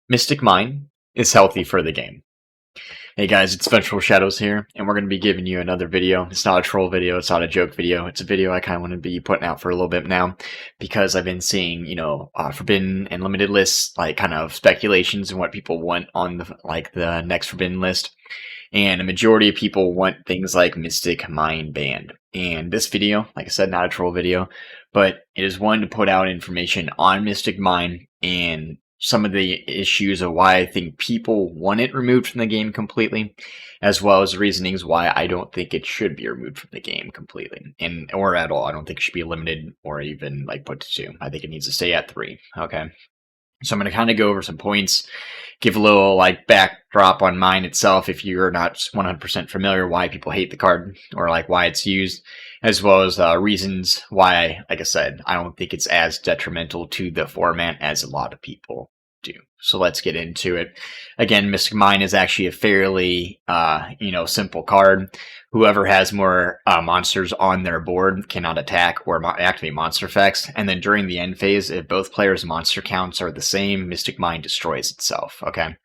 Mystic Mine is healthy for the game. Hey guys, it's Vengeful Shadows here, and we're going to be giving you another video. It's not a troll video, it's not a joke video. It's a video I kind of want to be putting out for a little bit now, because I've been seeing, forbidden and limited lists, like kind of speculations and what people want on the next forbidden list. And a majority of people want things like Mystic Mine banned. And this video, like I said, not a troll video, but it is one to put out information on Mystic Mine and some of the issues of why I think people want it removed from the game completely, as well as reasonings why I don't think it should be removed from the game completely, or at all. I don't think it should be limited or even like put to 2. I think it needs to stay at 3. Okay. So I'm going to kind of go over some points, give a little like backdrop on mine itself if you're not 100% familiar why people hate the card or like why it's used, as well as reasons why, like I said, I don't think it's as detrimental to the format as a lot of people do. So let's get into it. Again, Mystic Mine is actually a fairly, simple card. Whoever has more monsters on their board cannot attack or activate monster effects. And then during the end phase, if both players' monster counts are the same, Mystic Mine destroys itself. Okay.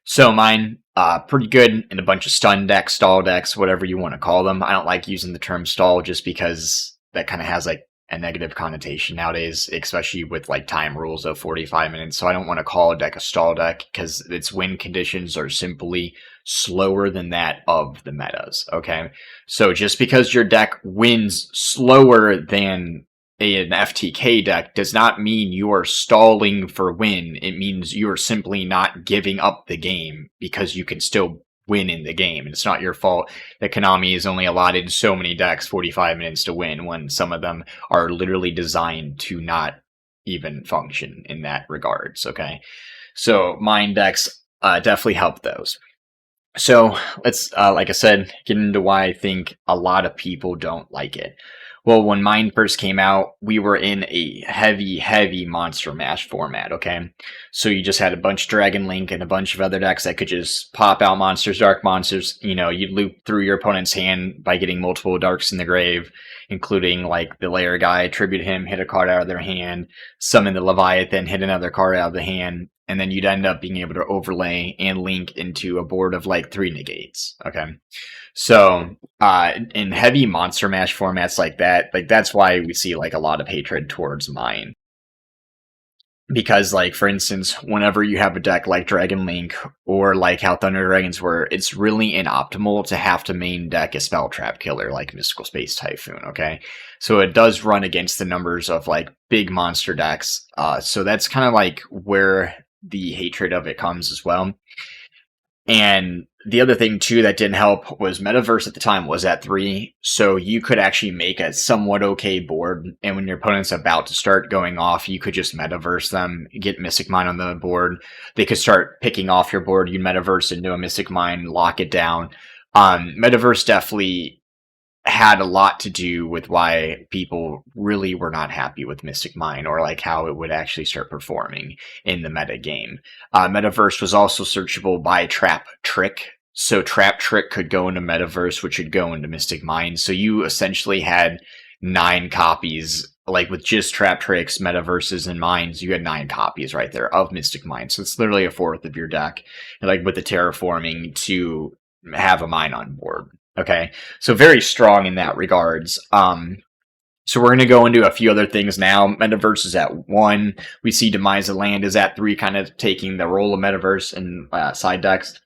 So mine, pretty good in a bunch of stun decks, stall decks, whatever you want to call them. I don't like using the term stall just because that kind of has like a negative connotation nowadays, especially with like time rules of 45 minutes. So I don't want to call a deck a stall deck because its win conditions are simply slower than that of the metas. Okay. So just because your deck wins slower than an FTK deck does not mean you are stalling for win. It means you are simply not giving up the game because you can still win in the game. And it's not your fault that Konami is only allotted so many decks 45 minutes to win when some of them are literally designed to not even function in that regards. Okay. So mine decks definitely help those. So let's, like I said, get into why I think a lot of people don't like it. Well, when mine first came out, we were in a heavy Monster Mash format, okay? So you just had a bunch of Dragon Link and a bunch of other decks that could just pop out monsters, dark monsters. You'd loop through your opponent's hand by getting multiple darks in the grave, including like the Lair guy, tribute him, hit a card out of their hand, summon the Leviathan, hit another card out of the hand, and then you'd end up being able to overlay and link into a board of like 3 negates, okay? So, in heavy Monster Mash formats like that, like that's why we see like a lot of hatred towards mine. Because, like, for instance, whenever you have a deck like Dragon Link or like how Thunder Dragons were, it's really inoptimal to have to main deck a Spell Trap killer like Mystical Space Typhoon, okay? So it does run against the numbers of like big monster decks. So that's kind of like where the hatred of it comes as well. And the other thing, too, that didn't help was Metaverse at the time was at 3, so you could actually make a somewhat okay board, and when your opponent's about to start going off, you could just Metaverse them, get Mystic Mine on the board. They could start picking off your board, you Metaverse into a Mystic Mine, lock it down. Metaverse definitely had a lot to do with why people really were not happy with Mystic Mine or like how it would actually start performing in the meta game. Metaverse was also searchable by Trap Trick. So Trap Trick could go into Metaverse, which would go into Mystic Mine. So you essentially had 9 copies, like with just Trap Tricks, Metaverses, and Mines, you had 9 copies right there of Mystic Mine. So it's literally a fourth of your deck, and like with the terraforming to have a mine on board. Okay, so very strong in that regards. So we're going to go into a few other things now. Metaverse is at 1. We see Demise of Land is at 3, kind of taking the role of Metaverse and side decks.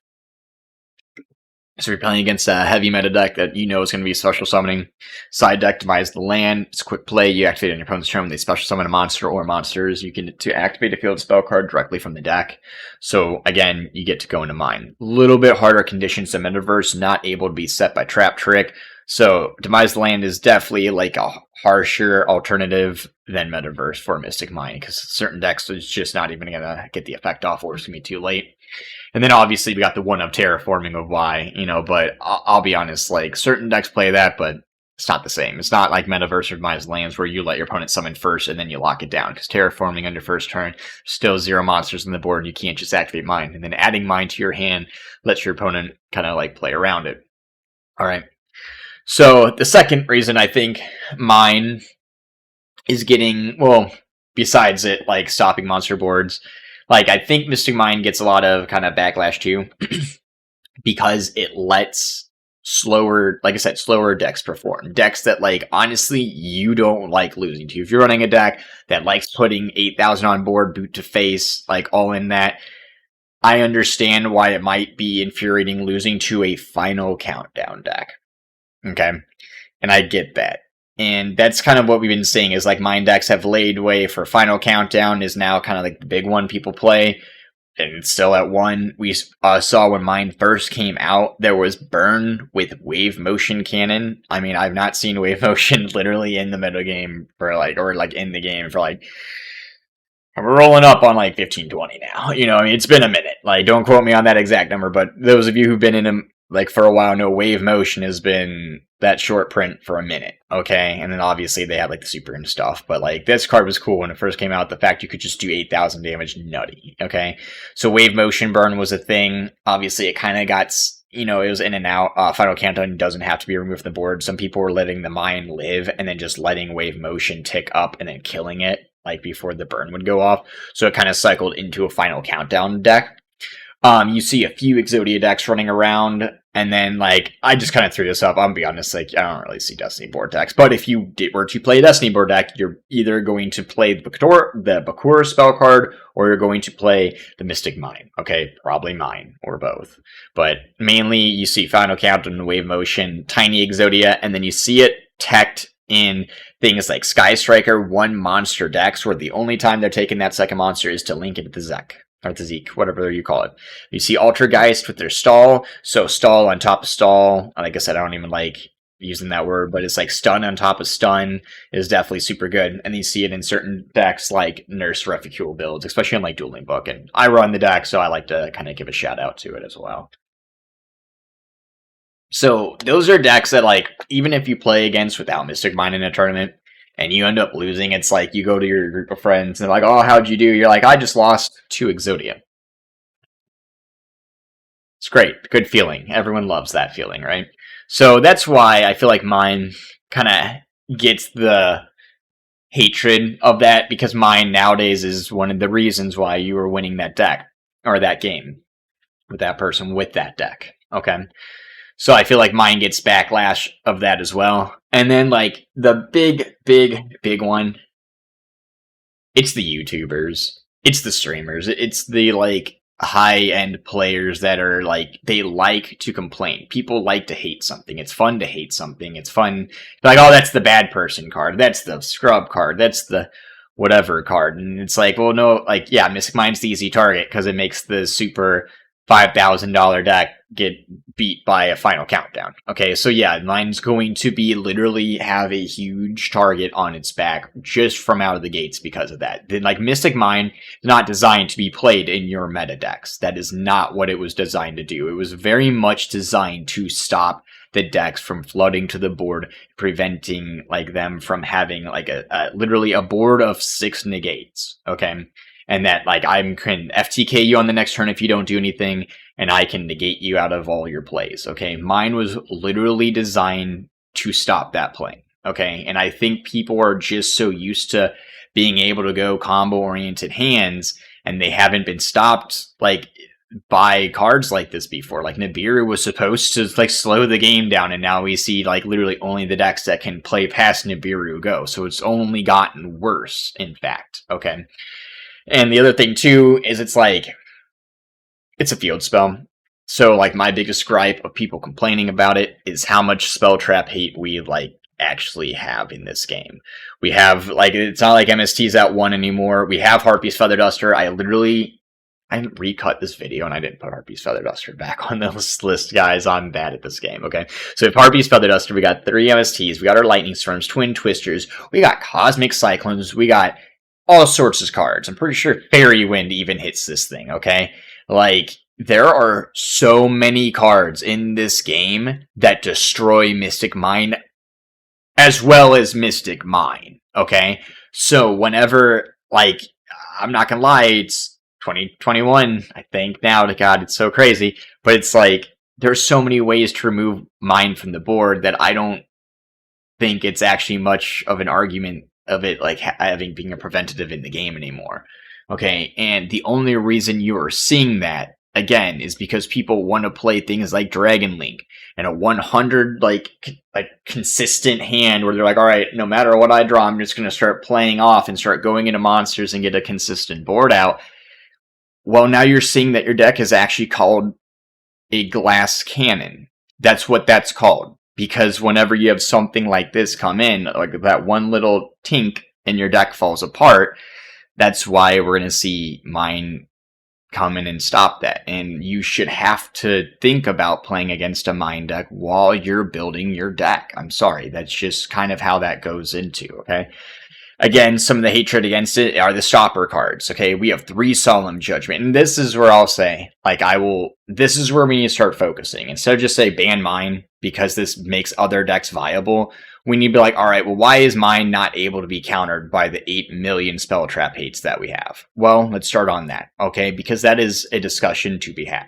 So you're playing against a heavy meta deck that you know is going to be special summoning. Side deck, Demise the Land. It's a quick play. You activate on your opponent's turn when they special summon a monster or monsters. You can to activate a field spell card directly from the deck. So again, you get to go into mine. A little bit harder conditions than Metaverse, not able to be set by Trap Trick. So Demise the Land is definitely like a harsher alternative than Metaverse for Mystic Mine, because certain decks is just not even going to get the effect off, or it's going to be too late. And then obviously we got the one of terraforming of why, but I'll be honest, like certain decks play that, but it's not the same. It's not like Metaverse or Demise Lands where you let your opponent summon first and then you lock it down, because terraforming on your first turn, still 0 monsters on the board, and you can't just activate mine. And then adding mine to your hand lets your opponent kind of like play around it. All right. So the second reason I think mine is getting, well, besides it like stopping monster boards, Like, I think Mystic Mind gets a lot of kind of backlash too, because it lets slower, like I said, slower decks perform. Decks that, like, honestly, you don't like losing to. If you're running a deck that likes putting 8,000 on board, boot to face, like, all in that, I understand why it might be infuriating losing to a final countdown deck. Okay? And I get that. And that's kind of what we've been seeing is, like, Mind decks have laid way for Final Countdown is now kind of like the big one people play. And it's still at 1. We saw when Mind first came out, there was Burn with Wave Motion Cannon. I mean, I've not seen Wave Motion literally in the metagame for, like, or, like, in the game for, like, we're rolling up on, like, 15-20 now. You know, I mean, it's been a minute. Like, don't quote me on that exact number, but those of you who've been in them, like, for a while know Wave Motion has been that short print for a minute, okay? And then obviously they had, like, the super and stuff, but, like, this card was cool when it first came out. The fact you could just do 8,000 damage, nutty, okay? So Wave Motion Burn was a thing. Obviously it kind of got, you know, it was in and out. Final Countdown doesn't have to be removed from the board. Some people were letting the Mind live and then just letting Wave Motion tick up and then killing it, like, before the burn would go off. So it kind of cycled into a Final Countdown deck. You see a few Exodia decks running around, and then, like, I just kind of threw this up. I'll be honest, like, I don't really see Destiny board decks, but if you were to play a Destiny board deck, you're either going to play the Bakura spell card, or you're going to play the Mystic Mind. Okay, probably mine, or both. But mainly, you see Final Countdown, Wave Motion, Tiny Exodia, and then you see it teched in things like Sky Striker, 1 monster decks, where the only time they're taking that second monster is to link it to the Zek. Or the Zeke, whatever you call it. You see Altergeist with their stall. So stall on top of stall. Like I said, I don't even like using that word, but it's like stun on top of stun is definitely super good. And you see it in certain decks like Nurse Refuel builds, especially in, like, Dueling Book. And I run the deck, so I like to kind of give a shout out to it as well. So those are decks that, like, even if you play against without Mystic Mind in a tournament, and you end up losing, it's like you go to your group of friends and they're like, oh, how'd you do? You're like, I just lost to Exodia. It's great. Good feeling. Everyone loves that feeling, right? So that's why I feel like mine kind of gets the hatred of that, because mine nowadays is one of the reasons why you were winning that deck or that game with that person with that deck. Okay. So I feel like mine gets backlash of that as well. And then, like, the big one, it's the YouTubers. It's the streamers. It's the, like, high-end players that are, like, they like to complain. People like to hate something. It's fun to hate something. It's fun. Like, oh, that's the bad person card. That's the scrub card. That's the whatever card. And it's like, well, no, like, yeah, Mystic Mind's the easy target because it makes the super $5,000 deck get beat by a Final Countdown. Okay, so yeah, mine's going to be literally have a huge target on its back just from out of the gates because of that. Then, like, Mystic Mind is not designed to be played in your meta decks. That is not what it was designed to do. It was very much designed to stop the decks from flooding to the board, preventing, like, them from having, like, a literally a board of 6 negates. Okay. And that, like, I can FTK you on the next turn if you don't do anything, and I can negate you out of all your plays, okay? Mine was literally designed to stop that play, okay? And I think people are just so used to being able to go combo-oriented hands, and they haven't been stopped, like, by cards like this before. Like, Nibiru was supposed to, like, slow the game down, and now we see, like, literally only the decks that can play past Nibiru go. So it's only gotten worse, in fact, okay? And the other thing, too, is it's like, it's a field spell. So, like, my biggest gripe of people complaining about it is how much spell trap hate we, like, actually have in this game. We have, like, it's not like MST's at 1 anymore. We have Harpy's Feather Duster. I recut this video and I didn't put Harpy's Feather Duster back on this list, guys. I'm bad at this game, okay? So if Harpy's Feather Duster, we got 3 MSTs. We got our Lightning Storms, Twin Twisters. We got Cosmic Cyclones. We got all sorts of cards. I'm pretty sure Fairy Wind even hits this thing, okay? Like, there are so many cards in this game that destroy Mystic Mind as well as Mystic Mind, okay? So whenever, like, I'm not gonna lie, it's 2021, I think now, to God, it's so crazy, but it's like, there's so many ways to remove Mind from the board that I don't think it's actually much of an argument of it, like, being a preventative in the game anymore. Okay, and the only reason you are seeing that again is because people want to play things like Dragon Link and a 100 like consistent hand where they're like, all right, no matter what I draw, I'm just going to start playing off and start going into monsters and get a consistent board out. Well, now you're seeing that your deck is actually called a glass cannon. That's what that's called. Because whenever you have something like this come in, like that one little tink and your deck falls apart, that's why we're going to see mine come in and stop that. And you should have to think about playing against a mine deck while you're building your deck. I'm sorry, that's just kind of how that goes into, okay? Again, some of the hatred against it are the stopper cards. Okay, we have 3 Solemn Judgment, and this is where I'll say, like, this is where we need to start focusing. Instead of just say ban mine because this makes other decks viable, we need to be like, all right, well, why is mine not able to be countered by the 8 million spell trap hates that we have? Well, let's start on that, okay, because that is a discussion to be had.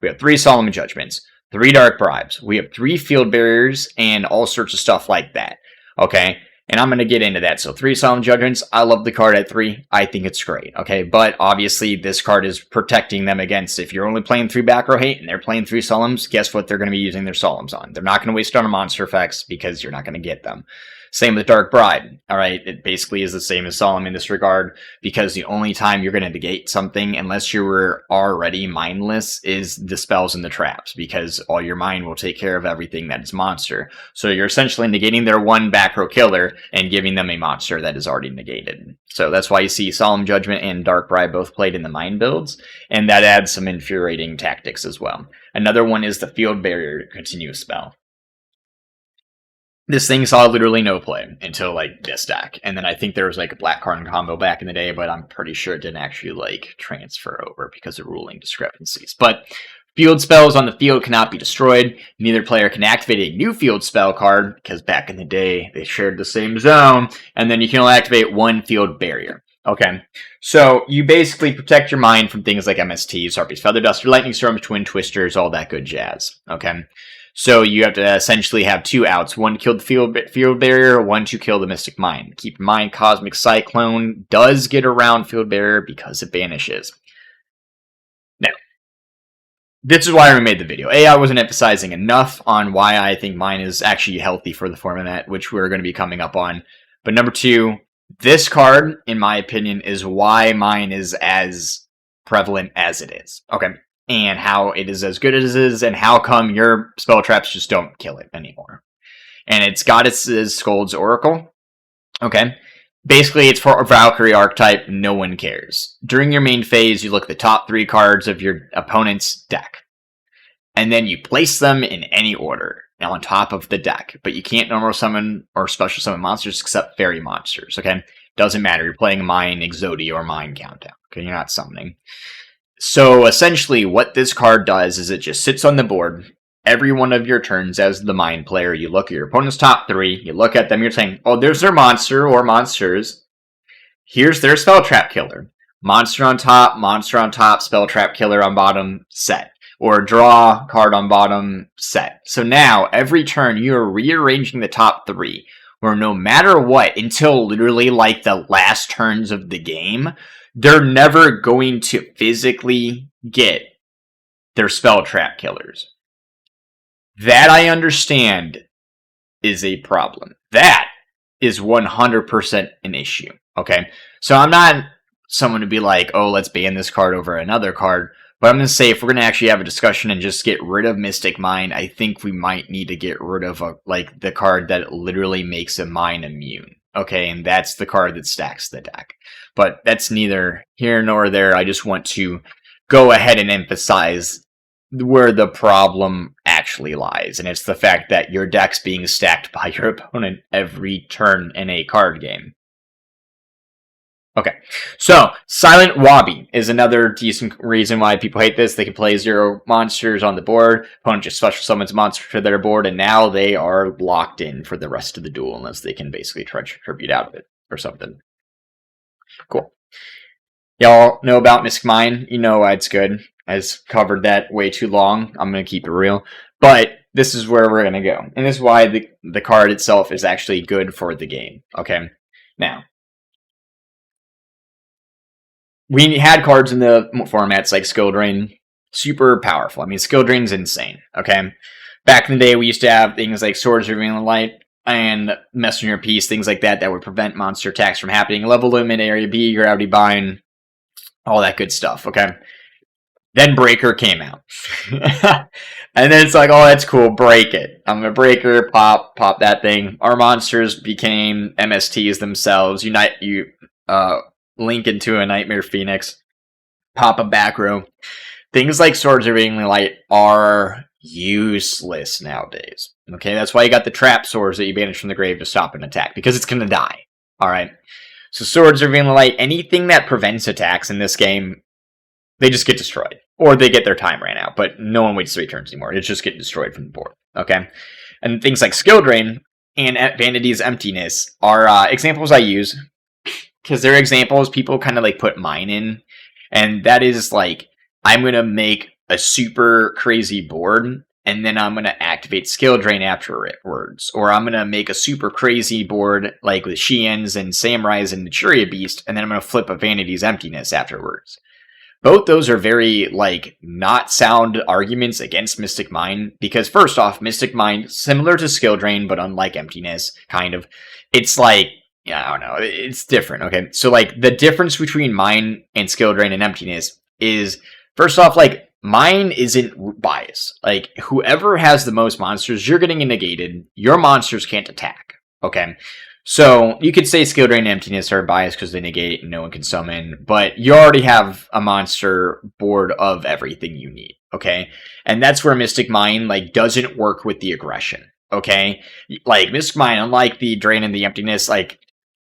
We have 3 Solemn Judgments, 3 Dark Bribes, we have 3 Field Barriers, and all sorts of stuff like that, okay? And I'm going to get into that. So 3 Solemn Judgments, I love the card at 3. I think it's great, okay? But obviously this card is protecting them against, if you're only playing 3 back row hate and they're playing 3 Solemns, guess what they're going to be using their Solemns on? They're not going to waste it on monster effects because you're not going to get them. Same with Dark Bride, alright? It basically is the same as Solemn in this regard, because the only time you're going to negate something, unless you were already mindless, is the spells and the traps, because all your mind will take care of everything that is monster. So you're essentially negating their 1 back row killer and giving them a monster that is already negated. So that's why you see Solemn Judgment and Dark Bride both played in the mind builds, and that adds some infuriating tactics as well. Another one is the Field Barrier continuous spell. This thing saw literally no play until, like, this deck. And then I think there was, like, a black card combo back in the day, but I'm pretty sure it didn't actually, like, transfer over because of ruling discrepancies. But field spells on the field cannot be destroyed. Neither player can activate a new field spell card, because back in the day, they shared the same zone. And then you can only activate 1 field barrier. Okay, so you basically protect your mind from things like MSTs, Harpy's Feather Duster, Lightning Storms, Twin Twisters, all that good jazz. Okay. So you have to essentially have 2 outs. 1 to kill the field barrier, 1 to kill the Mystic Mine. Keep in mind, Cosmic Cyclone does get around field barrier because it banishes. Now, this is why we made the video. I wasn't emphasizing enough on why I think mine is actually healthy for the format, which we're going to be coming up on. But number 2, this card, in my opinion, is why mine is as prevalent as it is. Okay. And how it is as good as it is, and how come your spell traps just don't kill it anymore. And it's Goddess's Scold's Oracle. Okay. Basically, it's for a Valkyrie archetype, no one cares. During your main phase, you look at the top 3 cards of your opponent's deck. And then you place them in any order on top of the deck. But you can't normal summon or special summon monsters except fairy monsters, okay? Doesn't matter, you're playing Mine, Exodia, or Mine Countdown, okay? You're not summoning. So essentially what this card does is it just sits on the board every one of your turns as the Mind player. You look at your opponent's top 3, you look at them, you're saying, oh, there's their monster or monsters. Here's their spell trap killer. Monster on top, spell trap killer on bottom, set. Or draw card on bottom, set. So now, every turn, you're rearranging the top 3, where no matter what, until literally like the last turns of the game, they're never going to physically get their spell trap killers. That, I understand, is a problem. That is 100% an issue, okay? So I'm not someone to be like, oh, let's ban this card over another card, but I'm going to say if we're going to actually have a discussion and just get rid of Mystic Mine, I think we might need to get rid of like the card that literally makes a mine immune. Okay, and that's the card that stacks the deck. But that's neither here nor there. I just want to go ahead and emphasize where the problem actually lies. And it's the fact that your deck's being stacked by your opponent every turn in a card game. Okay, so Silent Wabi is another decent reason why people hate this. They can play 0 monsters on the board. Opponent just special summons a monster to their board, and now they are locked in for the rest of the duel unless they can basically try to tribute out of it or something. Cool. Y'all know about Mystic Mine. You know why it's good. I've covered that way too long. I'm going to keep it real. But this is where we're going to go. And this is why the card itself is actually good for the game. Okay, now, we had cards in the formats like Skill Drain, super powerful. I mean, Skill Drain's insane, okay? Back in the day, we used to have things like Swords Revealing the Light and Messenger Piece, things like that would prevent monster attacks from happening. Level Limit, Area B, Gravity Bind, all that good stuff, okay? Then Breaker came out. And then it's like, oh, that's cool, break it. I'm gonna Breaker, pop that thing. Our monsters became MSTs themselves. You link into a Nightmare Phoenix, pop a back row. Things like Swords of Revealing Light are useless nowadays. Okay, that's why you got the trap swords that you banish from the grave to stop an attack, because it's gonna die. Alright. So Swords of Revealing Light, anything that prevents attacks in this game, they just get destroyed. Or they get their time ran out, but no one waits 3 turns anymore. It just get destroyed from the board. Okay? And things like Skill Drain and Vanity's Emptiness are examples I use, because they're examples people kind of like put mine in. And that is like, I'm going to make a super crazy board, and then I'm going to activate Skill Drain afterwards. Or I'm going to make a super crazy board, like with Shien's and Samurai's and Naturia Beast, and then I'm going to flip a Vanity's Emptiness afterwards. Both those are very, like, not sound arguments against Mystic Mine, because first off, Mystic Mine, similar to Skill Drain, but unlike Emptiness, kind of, it's like, yeah, I don't know, it's different, okay? So, like, the difference between Mine and Skill Drain and Emptiness is, first off, like, Mine isn't biased. Like, whoever has the most monsters, you're getting negated, your monsters can't attack, okay? So, you could say Skill Drain and Emptiness are biased because they negate and no one can summon, but you already have a monster board of everything you need, okay? And that's where Mystic Mine, like, doesn't work with the aggression, okay? Like, Mystic Mine, unlike the Drain and the Emptiness, like,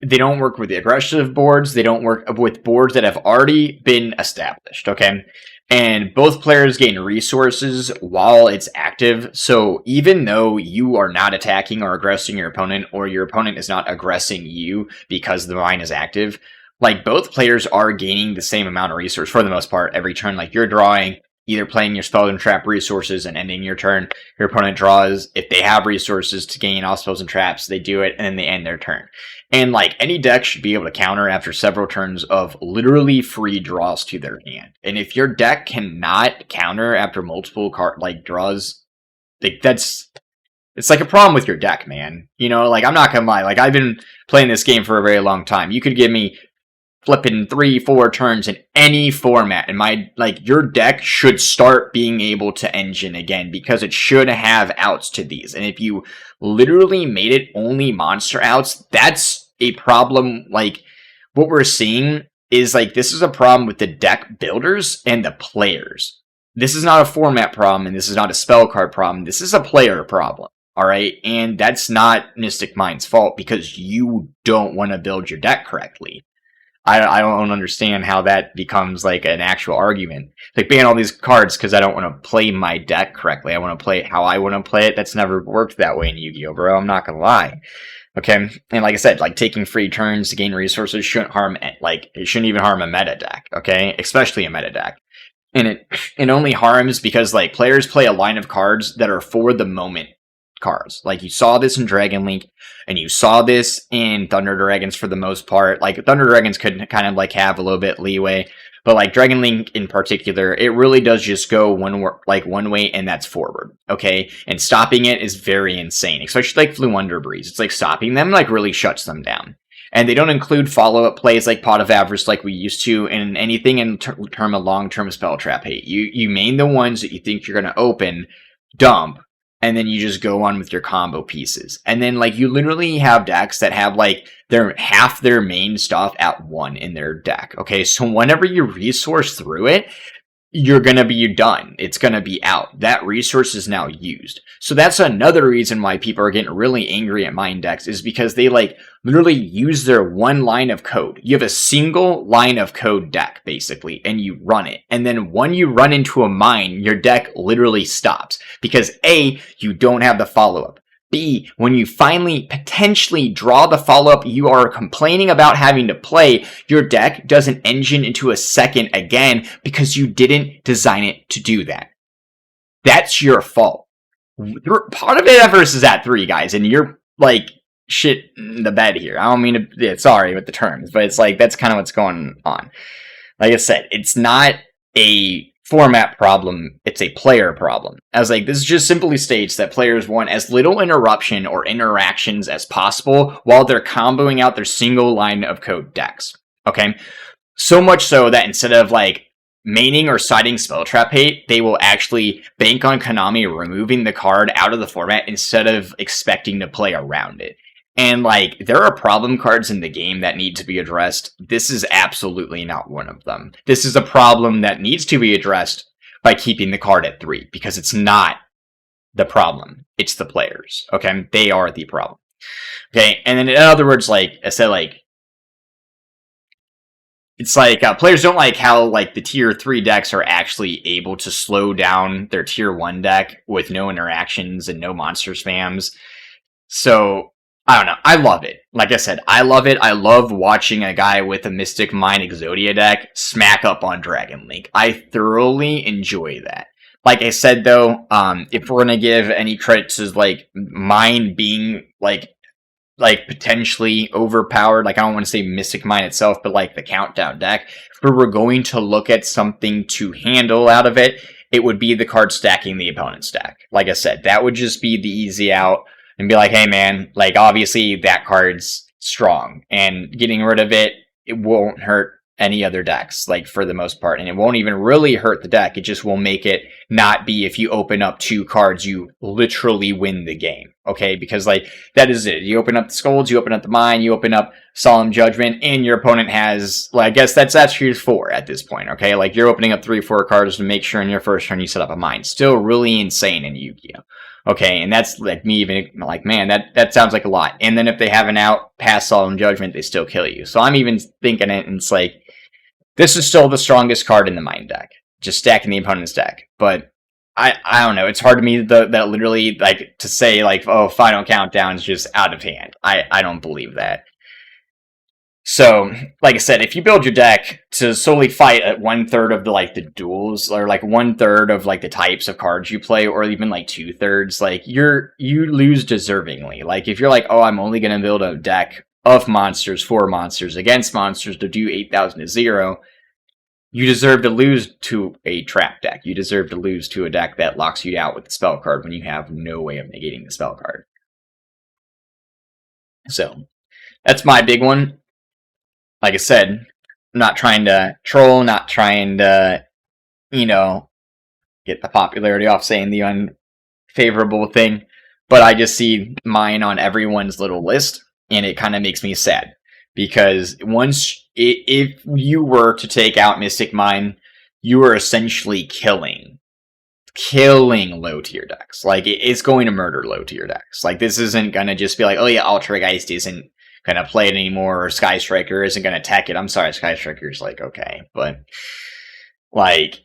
they don't work with the aggressive boards, they don't work with boards that have already been established, okay? And both players gain resources while it's active, so even though you are not attacking or aggressing your opponent, or your opponent is not aggressing you because the mine is active, like, both players are gaining the same amount of resource for the most part every turn. Like, you're drawing, either playing your spell and trap resources and ending your turn. Your opponent draws, if they have resources to gain all spells and traps, they do it, and then they end their turn. And, like, any deck should be able to counter after several turns of literally free draws to their hand. And if your deck cannot counter after multiple draws, like, it's like a problem with your deck, man. You know, like, I'm not gonna lie, like, I've been playing this game for a very long time. You could give me flipping 3-4 turns in any format, and your deck should start being able to engine again, because it should have outs to these. And if you literally made it only monster outs, that's a problem. Like, what we're seeing is, like, this is a problem with the deck builders and the players. This is not a format problem, and this is not a spell card problem. This is a player problem, alright? And that's not Mystic Mine's fault, because you don't want to build your deck correctly. I don't understand how that becomes, like, an actual argument. Like, ban all these cards because I don't want to play my deck correctly. I want to play it how I want to play it. That's never worked that way in Yu-Gi-Oh, bro. I'm not gonna lie. Okay? And like I said, like, taking free turns to gain resources shouldn't harm, like, it shouldn't even harm a meta deck, okay? Especially a meta deck. And it only harms because, like, players play a line of cards that are for the moment cards. Like, you saw this in Dragon Link, and you saw this in Thunder Dragons for the most part. Like, Thunder Dragons could kind of, like, have a little bit leeway, but, like, Dragon Link in particular, it really does just go one way, and that's forward, okay? And stopping it is very insane, especially, like, Fluender Breeze. It's like, stopping them, like, really shuts them down. And they don't include follow-up plays like Pot of Avarice like we used to, and anything in term of long-term spell trap hate. You main the ones that you think you're going to open, dump, and then you just go on with your combo pieces. And then, like, you literally have decks that have, like, half their main stuff at 1 in their deck. Okay, so whenever you resource through it, you're going to be done. It's going to be out. That resource is now used. So that's another reason why people are getting really angry at mine decks, is because they, like, literally use their one line of code. You have a single line of code deck, basically, and you run it. And then when you run into a mine, your deck literally stops. Because A, you don't have the follow-up. B, when you finally potentially draw the follow-up you are complaining about having to play, your deck doesn't engine into a second again because you didn't design it to do that. That's your fault. Part of it versus at 3, guys, and you're, like, shit in the bed here. I don't mean to, sorry with the terms, but it's like, that's kind of what's going on. Like I said, it's not a format problem, it's a player problem. As like this just simply states that players want as little interruption or interactions as possible while they're comboing out their single line of code decks. Okay? So much so that instead of like maining or siding Spelltrap Hate, they will actually bank on Konami removing the card out of the format instead of expecting to play around it. And like, there are problem cards in the game that need to be addressed. This is absolutely not one of them. This is a problem that needs to be addressed by keeping the card at 3, because it's not the problem. It's the players, okay? They are the problem. Okay, and then in other words, like I said, like, it's like players don't like how like the tier 3 decks are actually able to slow down their tier 1 deck with no interactions and no monster spams. So I don't know. I love it. Like I said, I love it. I love watching a guy with a Mystic Mine Exodia deck smack up on Dragon Link. I thoroughly enjoy that. Like I said, though, if we're gonna give any credit to like Mine being like potentially overpowered, like I don't want to say Mystic Mine itself, but like the countdown deck, if we were going to look at something to handle out of it, it would be the card stacking the opponent's deck. Like I said, that would just be the easy out. And be like, hey man, like obviously that card's strong, and getting rid of it, it won't hurt any other decks, like for the most part, and it won't even really hurt the deck. It just will make it not be, if you open up 2 cards, you literally win the game, okay? Because like, that is it. You open up the Scolds, you open up the Mine, you open up Solemn Judgment, and your opponent has, well, I guess that's actually 4 at this point, okay? Like, you're opening up 3-4 cards to make sure in your first turn you set up a Mine. Still really insane in Yu-Gi-Oh! Okay, and that's like me even like, man, that sounds like a lot. And then if they have an out past Solemn Judgment, they still kill you. So I'm even thinking it, and it's like, this is still the strongest card in the Mine deck, just stacking the opponent's deck. But I don't know. It's hard to me that literally like to say like, oh, Final Countdown is just out of hand. I don't believe that. So, like I said, if you build your deck to solely fight at 1/3 of the like the duels, or like 1/3 of like the types of cards you play, or even like 2/3, like you lose deservingly. Like if you're like, oh, I'm only gonna build a deck of monsters for monsters against monsters to do 8,000 to 0, you deserve to lose to a trap deck. You deserve to lose to a deck that locks you out with the spell card when you have no way of negating the spell card. So that's my big one. Like I said, I'm not trying to troll, not trying to, you know, get the popularity off saying the unfavorable thing, but I just see Mine on everyone's little list, and it kind of makes me sad. Because if you were to take out Mystic Mine, you are essentially killing low tier decks. Like, it's going to murder low tier decks. Like, this isn't going to just be like, oh yeah, Ultrageist isn't going to play it anymore, or Sky Striker isn't going to attack it. I'm sorry, Sky Striker's like, okay. But, like,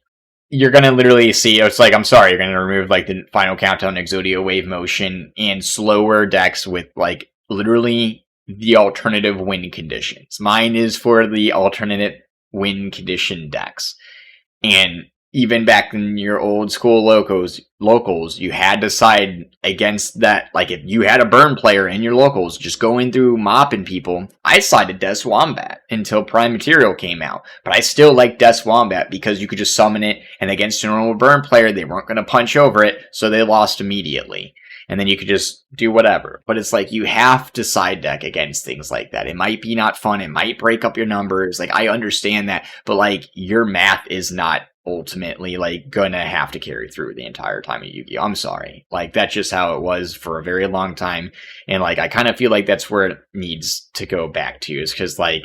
you're going to literally see, it's like, I'm sorry, you're going to remove, like, the Final Countdown, Exodia, Wave Motion, and slower decks with, like, literally the alternative win conditions. Mine is for the alternate win condition decks. And even back in your old school locals, you had to side against that. Like, if you had a burn player in your locals just going through mopping people, I sided Death Wombat until Prime Material came out. But I still like Death Wombat because you could just summon it, and against a normal burn player, they weren't going to punch over it, so they lost immediately. And then you could just do whatever. But it's like, you have to side deck against things like that. It might be not fun. It might break up your numbers. Like, I understand that. But, like, your math is not ultimately, like, gonna have to carry through the entire time of Yu-Gi-Oh! I'm sorry. Like, that's just how it was for a very long time. And, like, I kind of feel like that's where it needs to go back to. Is because, like,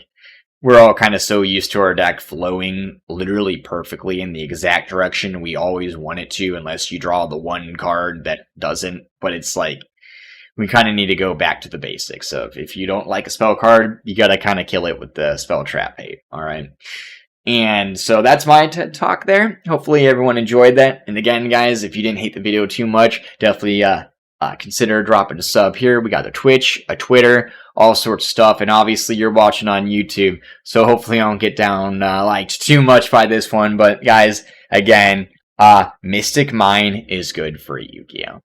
we're all kind of so used to our deck flowing literally perfectly in the exact direction we always want it to, unless you draw the one card that doesn't. But it's like, we kind of need to go back to the basics of, if you don't like a spell card, you gotta kind of kill it with the Spelltrap Hate, alright? And so that's my TED Talk there. Hopefully everyone enjoyed that. And again, guys, if you didn't hate the video too much, definitely consider dropping a sub here. We got a Twitch, a Twitter, all sorts of stuff. And obviously you're watching on YouTube, so hopefully I don't get down liked too much by this one. But guys, again, Mystic Mine is good for Yu-Gi-Oh!